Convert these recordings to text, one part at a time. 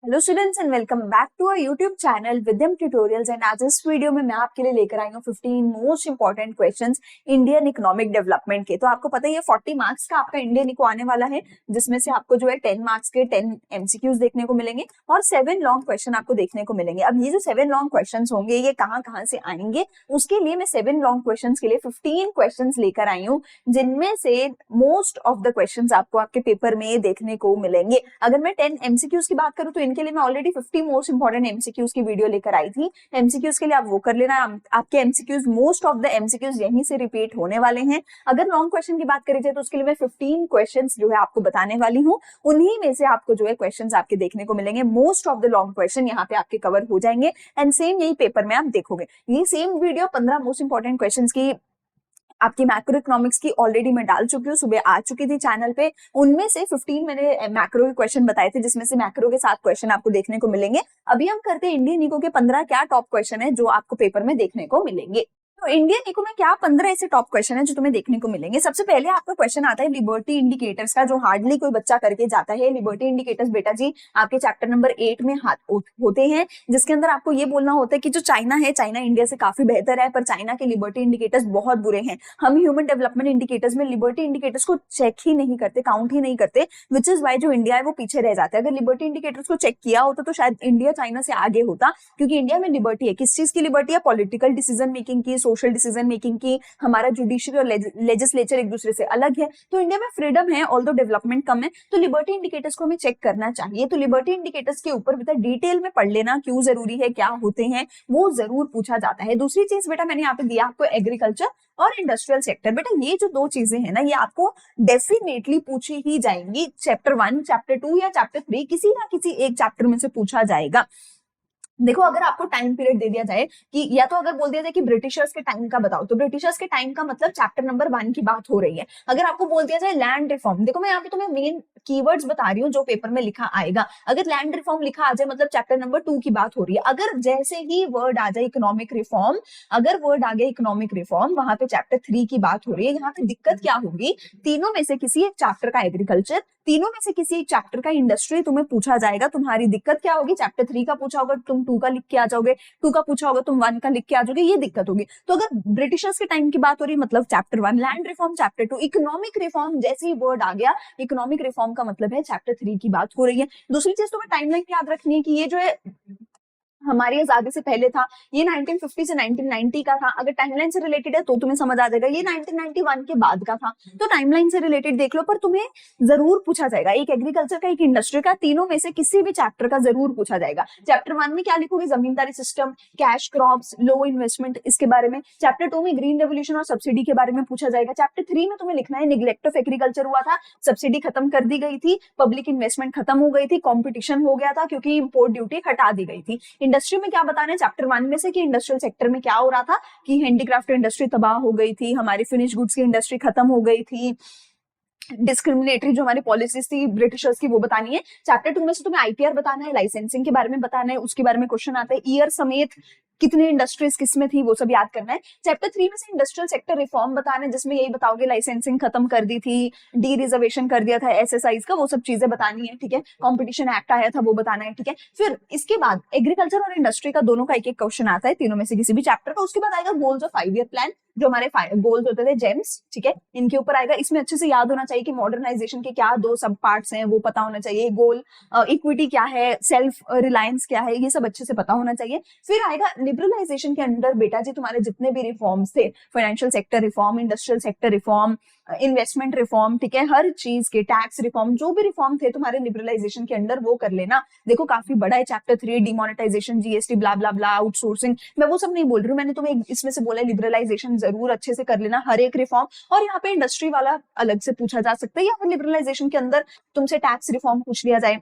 Hello students and welcome back to our YouTube channel Vidyam tutorials. And आज इस video में मैं आपके लिए लेकर आई हूँ 15 most important questions Indian economic development के। तो आपको पता ही है 40 मार्क्स का आपका इंडियन इको आने वाला है, जिसमें से आपको जो है 10 मार्क्स के 10 एमसीक्यूज देखने को मिलेंगे और 7 लॉन्ग क्वेश्चन आपको देखने को मिलेंगे। अब ये जो 7 लॉन्ग क्वेश्चन होंगे ये कहाँ से आएंगे, उसके लिए मैं 7 लॉन्ग क्वेश्चन के लिए 15 क्वेश्चन लेकर आई हूँ, जिनमें से मोस्ट ऑफ द क्वेश्चन आपको आपके पेपर में देखने को मिलेंगे। अगर मैं 10 एमसीक्यूज की बात करूँ तो इनके लिए मैं ऑलरेडी 50 मोस्ट इंपॉर्टेंट एमसीक्यूज की वीडियो लेकर आई थी। एमसीक्यूज के लिए आप वो कर लेना। आपके MCQs most of the MCQs यहीं से रिपीट होने वाले हैं। अगर लॉन्ग क्वेश्चन की बात करी जाए तो उसके लिए मैं 15 क्वेश्चंस जो है आपको बताने वाली हूँ। उन्हीं में से आपको जो है क्वेश्चंस आपके देखने को मिलेंगे। Most of the long question यहाँ पे आपके कवर हो जाएंगे एंड सेम यही पेपर में आप देखोगे। ये same video 15 most important question की आपकी मैक्रो इकोनॉमिक्स की ऑलरेडी मैं डाल चुकी हूँ, सुबह आ चुकी थी चैनल पे। उनमें से 15 मैंने मैक्रो के क्वेश्चन बताए थे, जिसमें से मैक्रो के 7 क्वेश्चन आपको देखने को मिलेंगे। अभी हम करते हैं इंडियन इको के 15 क्या टॉप क्वेश्चन है जो आपको पेपर में देखने को मिलेंगे। तो इंडियन इको में क्या 15 ऐसे टॉप क्वेश्चन है जो तुम्हें देखने को मिलेंगे। सबसे पहले आपका क्वेश्चन आता है लिबर्टी इंडिकेटर्स का, जो हार्डली कोई बच्चा करके जाता है। लिबर्टी इंडिकेटर्स बेटा जी आपके चैप्टर नंबर 8 में होते हैं, जिसके अंदर आपको ये बोलना होता है कि जो चाइना है, चाइना इंडिया से काफी बेहतर है, पर चाइना के लिबर्टी इंडिकेटर्स बहुत बुरे हैं। हम ह्यूमन डेवलपमेंट इंडिकेटर्स में लिबर्टी इंडिकेटर्स को चेक ही नहीं करते, काउंट ही नहीं करते, विच इज वाई जो इंडिया है वो पीछे रह जाता है। अगर लिबर्टी इंडिकेटर्स को चेक किया होता तो शायद इंडिया चाइना से आगे होता, क्योंकि इंडिया में लिबर्टी है। किस चीज की लिबर्टी है? पॉलिटिकल डिसीजन मेकिंग की, सोशल डिसीजन मेकिंग की। हमारा जुडिशियल और लेजिस्लेचर एक दूसरे से अलग है, तो इंडिया में फ्रीडम है, ऑल्दो डेवलपमेंट कम है। तो लिबर्टी इंडिकेटर्स को हमें चेक करना चाहिए। तो लिबर्टी इंडिकेटर्स के ऊपर बेटा डिटेल में पढ़ लेना, क्यों जरूरी है, क्या होते हैं, वो जरूर पूछा जाता है। दूसरी चीज बेटा मैंने यहाँ पे दिया आपको एग्रीकल्चर और इंडस्ट्रियल सेक्टर। बेटा ये जो दो चीजें हैं ना, ये आपको डेफिनेटली पूछी ही जाएंगी। चैप्टर 1, चैप्टर 2 या चैप्टर 3 किसी ना किसी एक चैप्टर में से पूछा जाएगा। देखो, अगर आपको टाइम पीरियड दे दिया जाए कि या तो अगर बोल दिया जाए कि ब्रिटिशर्स के टाइम का बताओ, तो ब्रिटिशर्स के टाइम का मतलब चैप्टर नंबर 1 की बात हो रही है। अगर आपको बोल दिया जाए लैंड रिफॉर्म, देखो मैं यहाँ पे तुम्हें मेन कीवर्ड्स बता रही हूँ जो पेपर में लिखा आएगा। अगर लैंड रिफॉर्म लिखा आ जाए मतलब चैप्टर नंबर 2 की बात हो रही है। अगर जैसे ही वर्ड आ जाए इकोनॉमिक रिफॉर्म, अगर वर्ड आ गया इकोनॉमिक रिफॉर्म, वहां पे चैप्टर 3 की बात हो रही है। यहाँ पे दिक्कत क्या होगी? तीनों में से किसी एक चैप्टर का एग्रीकल्चर, तीनों में से किसी एक चैप्टर का इंडस्ट्री तुम्हें पूछा जाएगा। तुम्हारी दिक्कत क्या होगी? चैप्टर 3 का पूछा होगा तुम 2 का लिख के आ जाओगे, 2 का पूछा होगा तुम 1 का लिख के आ जाओगे, ये दिक्कत होगी। तो अगर ब्रिटिशर्स के टाइम की बात हो रही है मतलब chapter 1 land reform, chapter 2 economic reform. जैसे ही वर्ड आ गया इकोनॉमिक रिफॉर्म का मतलब है चैप्टर 3 की बात हो रही है। दूसरी चीज तुम्हें टाइमलाइन याद रखनी है कि ये जो है हमारी आजादी से पहले था, ये 1950 से 1990 का था। अगर टाइमलाइन से रिलेटेड है तो तुम्हें समझ आ जाएगा ये 1991 के बाद का था। तो टाइमलाइन से रिलेटेड देख लो, पर तुम्हें जरूर पूछा जाएगा। एक एग्रीकल्चर का, एक इंडस्ट्री का, तीनों में से किसी भी चैप्टर का जरूर पूछा जाएगा। चैप्टर 1 में क्या लिखोगे? जमींदारी सिस्टम, कैश क्रॉप्स, लो इन्वेस्टमेंट, इसके बारे में। चैप्टर 2 में ग्रीन रेवोल्यूशन और सब्सिडी के बारे में पूछा जाएगा। चैप्टर 3 में तुम्हें लिखना है निग्लेक्ट ऑफ एग्रीकल्चर हुआ था, सब्सिडी खत्म कर दी गई थी, पब्लिक इन्वेस्टमेंट खत्म हो गई थी, कॉम्पिटिशन हो गया था क्योंकि इंपोर्ट ड्यूटी हटा दी गई थी। इंडस्ट्री में क्या बताना है चैप्टर 1 में से कि इंडस्ट्रियल सेक्टर में क्या हो रहा था, कि हैंडीक्राफ्ट इंडस्ट्री तबाह हो गई थी, हमारी फिनिश गुड्स की इंडस्ट्री खत्म हो गई थी, डिस्क्रिमिनेटरी जो हमारी पॉलिसीज थी ब्रिटिशर्स की वो बतानी है। चैप्टर 2 में से तुम्हें आईपीआर बताना है, लाइसेंसिंग के बारे में बताना है, उसके बारे में क्वेश्चन आते हैं। ईयर समेत कितने इंडस्ट्रीज किसमें थी वो सब याद करना है। चैप्टर 3 में से इंडस्ट्रियल सेक्टर रिफॉर्म बताना है, जिसमें यही बताओगे लाइसेंसिंग खत्म कर दी थी, डी रिजर्वेशन कर दिया था एसएसआईज का, वो सब चीजें बतानी है। ठीक है, कंपटीशन एक्ट आया था वो बताना है। ठीक है, फिर इसके बाद एग्रीकल्चर और इंडस्ट्री का दोनों का एक एक क्वेश्चन आता है, तीनों में से किसी भी चैप्टर का। उसके बाद आएगा गोल्स ऑफ 5 ईयर प्लान, जो हमारे गोल्स होते थे जेम्स। ठीक है, इनके ऊपर आएगा। इसमें अच्छे से याद होना चाहिए कि मॉडर्नाइजेशन के क्या 2 सब पार्ट्स हैं, वो पता होना चाहिए। गोल इक्विटी क्या है, सेल्फ रिलायंस क्या है, ये सब अच्छे से पता होना चाहिए। फिर आएगा लिबरलाइजेशन के अंदर बेटा जी तुम्हारे जितने भी रिफॉर्म्स थे, financial sector reform, industrial sector reform, investment reform, ठीक है, हर चीज के टैक्स रिफॉर्म, जो भी रिफॉर्म थे तुम्हारे लिबरलाइजेशन के अंदर वो कर लेना। देखो काफी बड़ा है चैप्टर 3, डिमोनेटाइजेशन, जीएसटी, ब्ला ब्ला ब्ला, आउटसोर्सिंग, मैं वो सब नहीं बोल रही हूँ। मैंने तुम्हें इसमें से बोला लिबरलाइजेशन जरूर अच्छे से कर लेना, हर एक रिफॉर्म। और यहाँ पे इंडस्ट्री वाला अलग से पूछा जा सकता है, या फिर लिबरलाइजेशन के अंदर तुमसे टैक्स रिफॉर्म पूछ लिया जाए,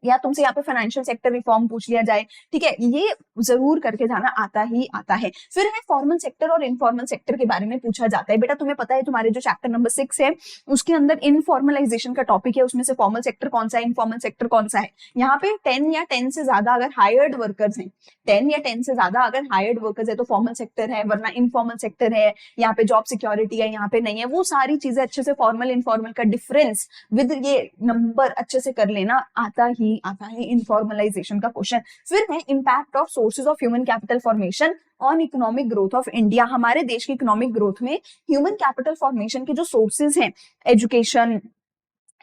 या तुमसे यहाँ पे फाइनेंशियल सेक्टर रिफॉर्म पूछ लिया जाए। ठीक है, ये जरूर करके जाना, आता ही आता है। फिर है फॉर्मल सेक्टर और इनफॉर्मल सेक्टर के बारे में पूछा जाता है। बेटा तुम्हें पता है तुम्हारे जो चैप्टर नंबर 6 है उसके अंदर इनफॉर्मलाइजेशन का टॉपिक है, उसमें से फॉर्मल सेक्टर कौन सा है, इनफॉर्मल सेक्टर कौन सा है। यहाँ पे 10 या 10 से ज्यादा अगर हायर्ड वर्कर्स हैं, 10 या 10 से ज्यादा अगर हायर्ड वर्कर्स है तो फॉर्मल सेक्टर है, वरना इनफॉर्मल सेक्टर है। यहाँ पे जॉब सिक्योरिटी है, यहाँ पे नहीं है। वो सारी चीजें अच्छे से फॉर्मल इनफॉर्मल का डिफरेंस विद ये नंबर अच्छे से कर लेना, आता ही ही आता है इनफॉर्मलाइजेशन का क्वेश्चन। फिर है impact of sources of human capital formation on economic growth of India. हमारे देश की इकोनॉमिक ग्रोथ में ह्यूमन कैपिटल फॉर्मेशन के जो सोर्सेज हैं, education,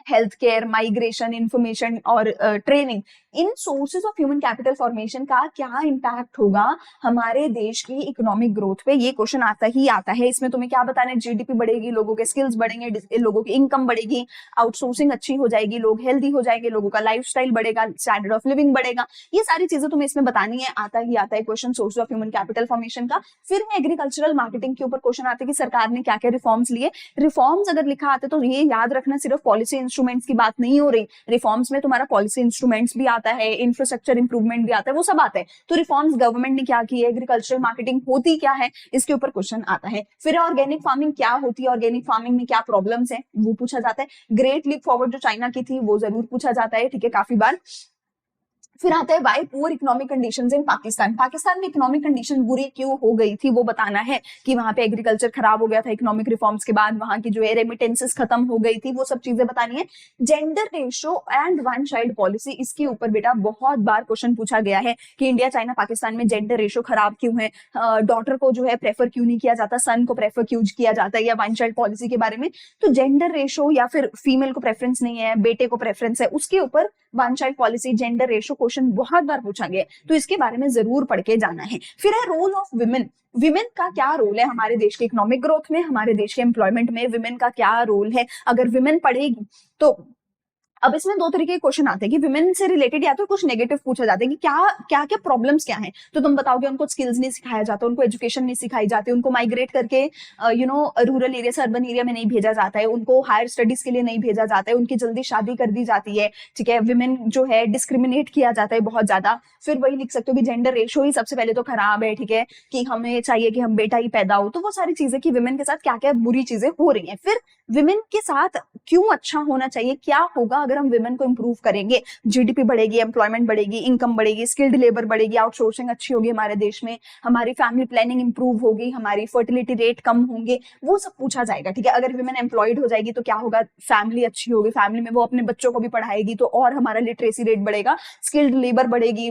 health care, migration, information और ट्रेनिंग, इन sources of human capital formation का क्या इम्पैक्ट होगा हमारे देश की इकोनॉमिक ग्रोथ पे, ये क्वेश्चन आता ही आता है। इसमें तुम्हें क्या बताना है, जीडीपी बढ़ेगी, लोगों के स्किल्स बढ़ेंगे, लोगों की इनकम बढ़ेगी, आउटसोर्सिंग अच्छी हो जाएगी, लोग हेल्दी हो जाएंगे, लोगों का लाइफस्टाइल बढ़ेगा, स्टैंडर्ड ऑफ लिविंग बढ़ेगा, ये सारी चीजें तुम्हें इसमें बतानी है। आता ही आता है question source of human capital formation का। फिर है एग्रीकल्चरल मार्केटिंग के ऊपर क्वेश्चन आते हैं कि सरकार ने क्या क्या रिफॉर्म्स लिए। रिफॉर्म्स अगर लिखा आते तो ये याद रखना सिर्फ पॉलिसी इंस्ट्रूमेंट्स की बात नहीं हो रही, रिफॉर्म्स में तुम्हारा पॉलिसी इंस्ट्रूमेंट्स भी आता है, इंफ्रास्ट्रक्चर इंप्रूवमेंट भी आता है, वो सब आता है। तो रिफॉर्म्स गवर्नमेंट ने क्या की है, एग्रीकल्चरल मार्केटिंग होती क्या है, इसके ऊपर क्वेश्चन आता है। फिर ऑर्गेनिक फार्मिंग क्या होती है, ऑर्गेनिक फार्मिंग में क्या प्रॉब्लम्स है, वो पूछा जाता है। ग्रेट लीप फॉरवर्ड जो चाइना की थी वो जरूर पूछा जाता है, ठीक है, काफी बार। फिर आता है why poor economic conditions in Pakistan. Pakistan में इकोनॉमिक कंडीशन बुरी क्यों हो गई थी वो बताना है, कि वहां पे एग्रीकल्चर खराब हो गया था इकोनॉमिक रिफॉर्म्स के बाद, वहां की जो है रेमिटेंसेस खत्म हो गई थी, वो सब चीजें बतानी है। Gender ratio and one child policy, इसके ऊपर बेटा बहुत बार क्वेश्चन पूछा गया है कि इंडिया चाइना पाकिस्तान में जेंडर रेशो खराब क्यों है, डॉटर को जो है प्रेफर क्यों नहीं किया जाता, सन को प्रेफर क्यों किया जाता है, या वन चाइल्ड पॉलिसी के बारे में। तो जेंडर रेशो या फिर फीमेल को प्रेफरेंस नहीं है, बेटे को प्रेफरेंस है, उसके ऊपर one child policy, gender ratio question बहुत बार पूछा गया, तो इसके बारे में जरूर पढ़ के जाना है। फिर है रोल ऑफ विमेन। विमेन का क्या रोल है हमारे देश के इकोनॉमिक ग्रोथ में, हमारे देश के एम्प्लॉयमेंट में विमेन का क्या रोल है, अगर विमेन पढ़ेगी तो। अब इसमें दो तरीके के क्वेश्चन आते हैं कि विमेन से रिलेटेड या तो कुछ नेगेटिव पूछा जाता है कि क्या क्या क्या प्रॉब्लम्स क्या हैं, तो तुम बताओगे उनको स्किल्स नहीं सिखाया जाता, उनको एजुकेशन नहीं सिखाई जाती, उनको माइग्रेट करके रूरल एरिया से अर्बन एरिया में नहीं भेजा जाता है, उनको हायर स्टडीज के लिए नहीं भेजा जाता है, उनकी जल्दी शादी कर दी जाती है, ठीक है, विमेन जो है डिस्क्रिमिनेट किया जाता है बहुत ज्यादा। फिर वही लिख सकते हो कि जेंडर रेशो ही सबसे पहले तो खराब है, ठीक है, कि हमें चाहिए कि हम बेटा ही पैदा हो, तो वो सारी चीजें कि विमेन के साथ क्या क्या बुरी चीजें हो रही हैं। फिर विमेन के साथ क्यों अच्छा होना चाहिए, क्या होगा अगर हम विमेन को इंप्रूव करेंगे, जीडीपी बढ़ेगी, एम्प्लॉयमेंट बढ़ेगी, इनकम बढ़ेगी, स्किल्ड लेबर बढ़ेगी, आउटसोर्सिंग अच्छी होगी हमारे देश में, हमारी फैमिली प्लानिंग इंप्रूव होगी, हमारी फर्टिलिटी रेट कम होंगे, वो सब पूछा जाएगा, ठीक है। अगर विमेन एम्प्लॉयड हो जाएगी तो क्या होगा, फैमिली अच्छी होगी, फैमिली में वो अपने बच्चों को भी पढ़ाएगी तो और हमारा लिटरेसी रेट बढ़ेगा, स्किल्ड लेबर बढ़ेगी,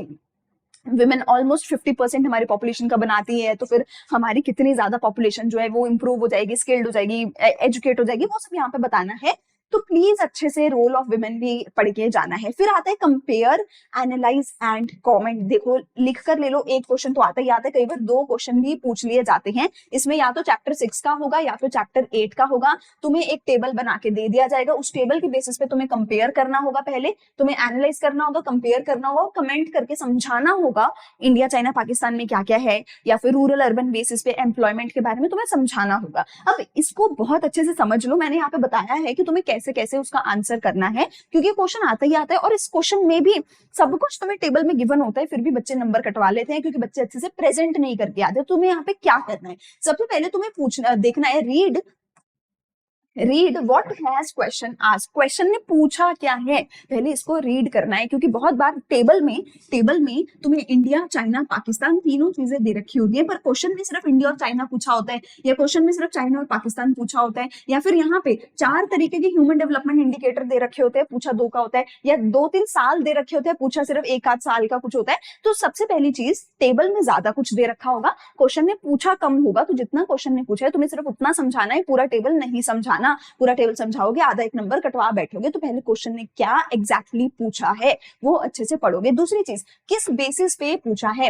विमेन ऑलमोस्ट 50% हमारी पॉपुलेशन का बनाती है, तो फिर हमारी कितनी ज्यादा पॉपुलेशन जो है वो इंप्रूव हो जाएगी, स्किल्ड हो जाएगी, एजुकेट हो जाएगी, वो सब यहाँ पे बताना है। तो प्लीज अच्छे से रोल ऑफ विमेन भी पढ़ के जाना है। फिर आता है कंपेयर, एनालाइज एंड कमेंट। देखो लिख कर ले लो, एक क्वेश्चन तो आता ही आता है, कई बार दो क्वेश्चन भी पूछ लिए जाते हैं। इसमें या तो चैप्टर 6 का होगा या फिर चैप्टर 8 का होगा। तुम्हें एक टेबल बना के दे दिया जाएगा, उस टेबल के बेसिस पे तुम्हें कंपेयर करना होगा, पहले तुम्हें एनालाइज करना होगा, कंपेयर करना होगा और कमेंट करके समझाना होगा इंडिया चाइना पाकिस्तान में क्या क्या है, या फिर रूरल अर्बन बेसिस पे एम्प्लॉयमेंट के बारे में तुम्हें समझाना होगा। अब इसको बहुत अच्छे से समझ लो, मैंने यहाँ पे बताया है कि तुम्हें कैसे कैसे उसका आंसर करना है, क्योंकि क्वेश्चन आता ही आता है और इस क्वेश्चन में भी सब कुछ तुम्हें टेबल में गिवन होता है, फिर भी बच्चे नंबर कटवा लेते हैं क्योंकि बच्चे अच्छे से प्रेजेंट नहीं करके आते। तुम्हें यहाँ पे क्या करना है, सबसे पहले तुम्हें पूछना देखना है, read what has question asked, question ने पूछा क्या है, पहले इसको रीड करना है, क्योंकि बहुत बार टेबल में तुम्हें इंडिया चाइना पाकिस्तान तीनों चीजें दे रखी होती है, पर क्वेश्चन में सिर्फ इंडिया और चाइना पूछा होता है, या क्वेश्चन में सिर्फ चाइना और पाकिस्तान पूछा होता है, या फिर यहाँ पे 4 तरीके के ह्यूमन डेवलपमेंट इंडिकेटर दे रखे होते हैं, पूछा 2 का होता है, या 2-3 साल दे रखे होते हैं, पूछा सिर्फ 1-8 साल का कुछ होता है। तो सबसे पहली चीज, टेबल में ज्यादा कुछ दे रखा होगा, क्वेश्चन ने पूछा कम होगा, तो जितना क्वेश्चन ने पूछा है तुम्हें सिर्फ उतना समझाना है, पूरा टेबल नहीं समझाना। पूरा टेबल समझाओगे आधा 1 नंबर कटवा बैठोगे। तो पहले क्वेश्चन ने क्या एग्जैक्टली पूछा है वो अच्छे से पढ़ोगे। दूसरी चीज, किस बेसिस पे पूछा है,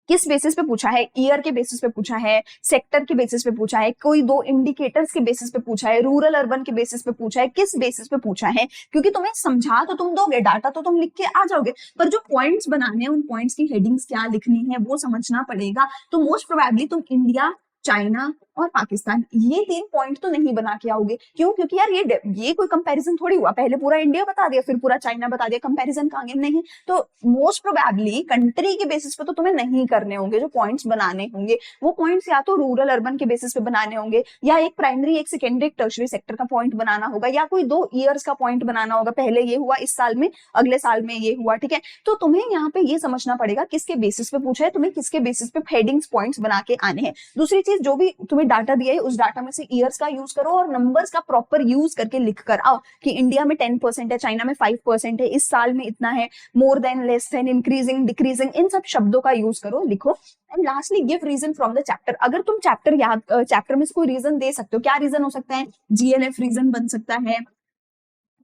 किस बेसिस पे पूछा है, ईयर के बेसिस पे पूछा है, सेक्टर के बेसिस पे पूछा है, कोई 2 इंडिकेटर्स के बेसिस पे पूछा है, रूरल अर्बन के बेसिस पे पूछा है, किस बेसिस पे पूछा है। क्योंकि तुम्हें समझा तो तुम दोगे, डाटा तो तुम लिख के आ जाओगे, पर जो पॉइंट्स बनाने हैं उन पॉइंट्स की हेडिंग्स क्या लिखनी है वो समझना पड़ेगा। तो मोस्ट प्रोबेबली तुम इंडिया, चाइना और पाकिस्तान ये 3 पॉइंट तो नहीं बना के आओगे। क्यों? क्योंकि यार ये कोई कंपैरिजन थोड़ी हुआ, पहले पूरा इंडिया बता दिया फिर पूरा चाइना बता दिया, कंपैरिजन कहां गए, नहीं। तो मोस्ट प्रोबेबली कंट्री के बेसिस पे तो तुम्हें नहीं करने होंगे, जो पॉइंट्स बनाने होंगे वो पॉइंट्स या तो रूरल अर्बन के बेसिस पे बनाने होंगे, या एक प्राइमरी, एक सेकेंडरी, एक टर्शरी सेक्टर का पॉइंट बनाना होगा, या कोई 2 ईयर्स का पॉइंट बनाना होगा, पहले ये हुआ इस साल में, अगले साल में ये हुआ, ठीक है। तो तुम्हें यहाँ पे ये समझना पड़ेगा किसके बेसिस पे पूछा है, तुम्हें किसके बेसिस पे हेडिंग्स पॉइंट्स बना के आने हैं। दूसरी चीज, जो भी तुम्हें डाटा दिया है उस डाटा में से ईयर्स का यूज करो और नंबर्स का प्रॉपर यूज करके लिख कर आओ कि इंडिया में 10% है, चाइना में 5% है, इस साल में इतना है, more than, less than, increasing, decreasing, इन सब शब्दों का यूज करो, लिखो। And lastly give reason from the chapter. अगर तुम चैप्टर में से कोई रीजन दे सकते हो, क्या रीजन हो सकता है? जीएलएफ रीजन बन सकता है,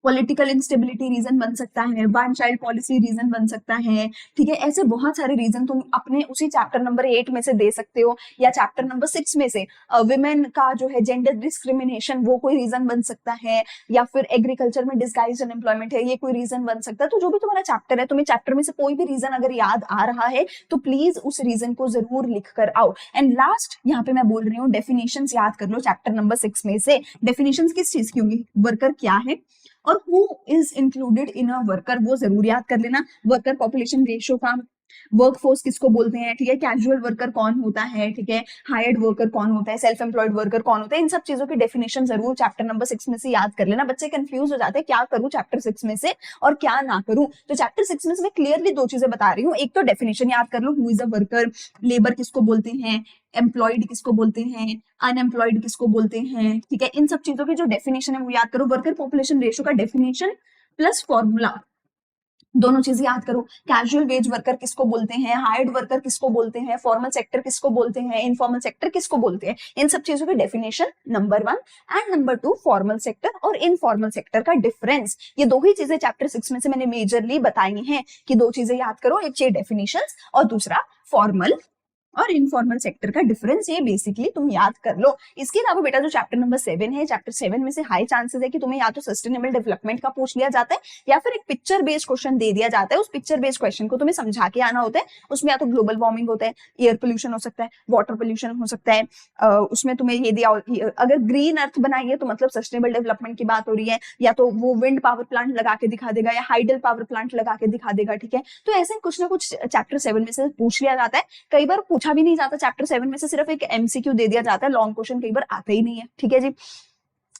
पॉलिटिकल इंस्टेबिलिटी रीजन बन सकता है, वन चाइल्ड पॉलिसी रीजन बन सकता है, ठीक है। ऐसे बहुत सारे रीजन तुम अपने उसी चैप्टर नंबर 8 में से दे सकते हो, या चैप्टर नंबर 6 में से विमेन का जो है जेंडर डिस्क्रिमिनेशन वो कोई रीजन बन सकता है, या फिर एग्रीकल्चर में डिस्गाइज अनएम्प्लॉयमेंट है, ये कोई रीजन बन सकता है। तो जो भी तुम्हारा चैप्टर है, तुम्हें चैप्टर में से कोई भी रीजन अगर याद आ रहा है तो प्लीज उस रीजन को जरूर लिख कर आओ। एंड लास्ट यहाँ पे मैं बोल रही हूँ, डेफिनेशंस याद कर लो चैप्टर नंबर 6 में से। डेफिनेशंस किस चीज की होंगी? वर्कर क्या है और who is included in a worker, वो जरूर याद कर लेना। वर्कर पॉपुलेशन रेशियो का, वर्कफोर्स किसको बोलते हैं, ठीक है, कैजुअल वर्कर कौन होता है, ठीक है, हायर्ड वर्कर कौन होता है, सेल्फ एम्प्लॉयड वर्कर कौन होता है, इन सब चीजों की डेफिनेशन जरूर चैप्टर नंबर 6 में से याद कर लेना। बच्चे कंफ्यूज हो जाते हैं क्या करूं चैप्टर 6 में से और क्या ना करूं। तो चैप्टर 6 में से मैं क्लियरली दो चीजें बता रही हूँ, एक तो डेफिनेशन याद कर लो, who is a worker, labour किसको बोलते हैं, एम्प्लॉयड किसको बोलते हैं, अनएम्प्लॉयड किसको बोलते हैं, ठीक है, इन सब चीजों की जो डेफिनेशन है वो याद करो। वर्कर पॉपुलेशन रेशियो का डेफिनेशन प्लस फॉर्मूला, दोनों चीजें याद करो। कैजुअल वेज वर्कर किसको बोलते हैं, हायर्ड वर्कर किसको बोलते हैं, फॉर्मल सेक्टर किसको बोलते हैं, इनफॉर्मल सेक्टर किसको बोलते हैं, इन सब चीजों की definition number 1 and number 2 formal sector और इनफॉर्मल सेक्टर का डिफरेंस। ये दो ही चीजें चैप्टर 6 में से मैंने मेजरली बताई हैं कि दो चीजें याद करो, एक चाहिए डेफिनेशंस और दूसरा फॉर्मल और इनफॉर्मल सेक्टर का डिफरेंस, ये बेसिकली तुम याद कर लो। इसके अलावा बेटा जो चैप्टर नंबर 7 है, चैप्टर 7 में से हाई चांसेस है कि तुम्हें या तो सस्टेनेबल डेवलपमेंट का पूछ लिया जाता है या फिर एक पिक्चर बेस्ड क्वेश्चन दे दिया जाता है। उस पिक्चर बेस्ड क्वेश्चन को तुम्हें समझा के आना होता है। उसमें या तो ग्लोबल वार्मिंग होता है, एयर पोल्यूशन हो सकता है, वाटर पोल्यूशन हो सकता है, उसमें तुम्हें ये दिया, अगर ग्रीन अर्थ बनाई है तो मतलब सस्टेनेबल डेवलपमेंट की बात हो रही है, या तो वो विंड पावर प्लांट लगा के दिखा देगा या हाइडल पावर प्लांट लगा के दिखा देगा, ठीक है। तो ऐसे कुछ ना कुछ चैप्टर 7 में से पूछ लिया जाता है। कई बार पूछा भी नहीं जाता, चैप्टर 7 में से सिर्फ एक एमसीक्यू दे दिया जाता है, लॉन्ग क्वेश्चन कई बार आते ही नहीं है, ठीक है जी।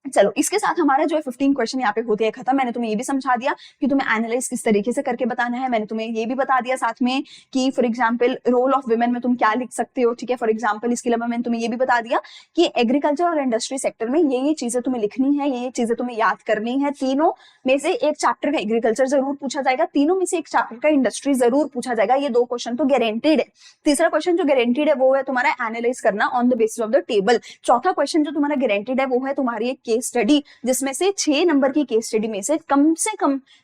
चलो इसके साथ हमारा जो है 15 क्वेश्चन यहाँ पे होते हैं खत्म। मैंने तुम्हें ये भी समझा दिया कि तुम्हें एनालाइज किस तरीके से करके बताना है। मैंने तुम्हें ये भी बता दिया साथ में कि for example role of women में तुम क्या लिख सकते हो, ठीक है। फॉर एग्जांपल इसके अलावा मैंने तुम्हें ये भी बता दिया कि एग्रीकल्चर और इंडस्ट्री सेक्टर में ये चीजें तुम्हें लिखनी है, ये चीजें तुम्हें याद करनी है। तीनों में से एक चैप्टर का एग्रीकल्चर जरूर पूछा जाएगा, तीनों में से एक चैप्टर का इंडस्ट्री जरूर पूछा जाएगा। ये दो क्वेश्चन तो गारंटीड है। तीसरा क्वेश्चन जो गारंटीड है वो है तुम्हारा एनालाइज करना on the basis of the table. चौथा क्वेश्चन जो तुम्हारा गारंटीड है वो है तुम्हारी एक केस स्टडी, जिसमें से 6 नंबर की केस स्टडी में से कम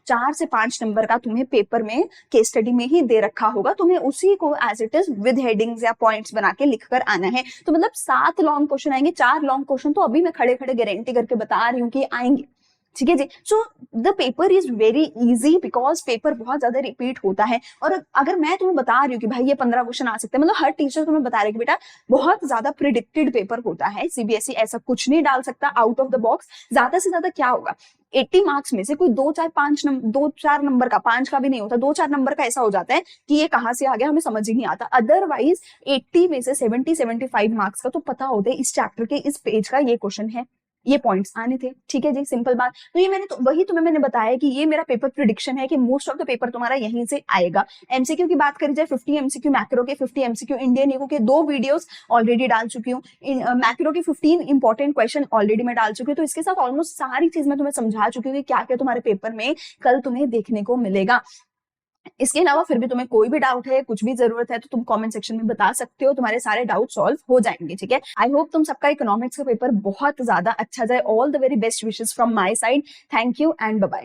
4 से 5 नंबर का तुम्हें पेपर में केस स्टडी में ही दे रखा होगा। तुम्हें उसी को as it is with headings या पॉइंट्स बना के लिख कर आना है। तो मतलब 7 लॉन्ग क्वेश्चन आएंगे, 4 लॉन्ग क्वेश्चन तो अभी मैं खड़े खड़े गारंटी करके बता रही हूँ कि आएंगे, ठीक है जी। So the paper is very easy because paper बहुत ज्यादा रिपीट होता है। और अगर मैं तुम्हें बता रही हूँ कि भाई ये 15 क्वेश्चन आ सकते हैं, मतलब हर टीचर तुम्हें बता रहे हैं कि बेटा बहुत ज्यादा प्रिडिक्टेड पेपर होता है, सीबीएसई ऐसा कुछ नहीं डाल सकता आउट ऑफ द बॉक्स। ज्यादा से ज्यादा क्या होगा, 80 मार्क्स में से कोई 2-4 नंबर का, 5 का भी नहीं होता, 2-4 नंबर का ऐसा हो जाता है कि ये कहाँ से आ गया हमें समझ ही नहीं आता। अदरवाइज 80 में से 70-75 मार्क्स का तो पता होता है इस चैप्टर के इस पेज का ये क्वेश्चन है, ये पॉइंट्स आने थे, ठीक है जी, सिंपल बात। तो ये वही तुम्हें मैंने बताया कि ये मेरा पेपर प्रिडिक्शन है कि मोस्ट ऑफ द पेपर तुम्हारा यहीं से आएगा। एमसीक्यू की बात करी जाए, 50 एमसीक्यू मैक्रो के, 50 एमसीक्यू इंडियन ईको के 2 वीडियोस ऑलरेडी डाल चुकी हूँ। मैक्रो के 15 इंपॉर्टेंट क्वेश्चन ऑलरेडी मैं डाल चुकी हूँ। तो इसके साथ ऑलमोस्ट सारी चीज मैं तुम्हें समझा चुकी हूँ कि क्या क्या तुम्हारे पेपर में कल तुम्हें देखने को मिलेगा। इसके अलावा फिर भी तुम्हें कोई भी डाउट है, कुछ भी जरूरत है तो तुम कमेंट सेक्शन में बता सकते हो, तुम्हारे सारे डाउट सॉल्व हो जाएंगे, ठीक है। आई होप तुम सबका इकोनॉमिक्स का पेपर बहुत ज्यादा अच्छा जाए। All the very best wishes from my side. Thank you and bye bye.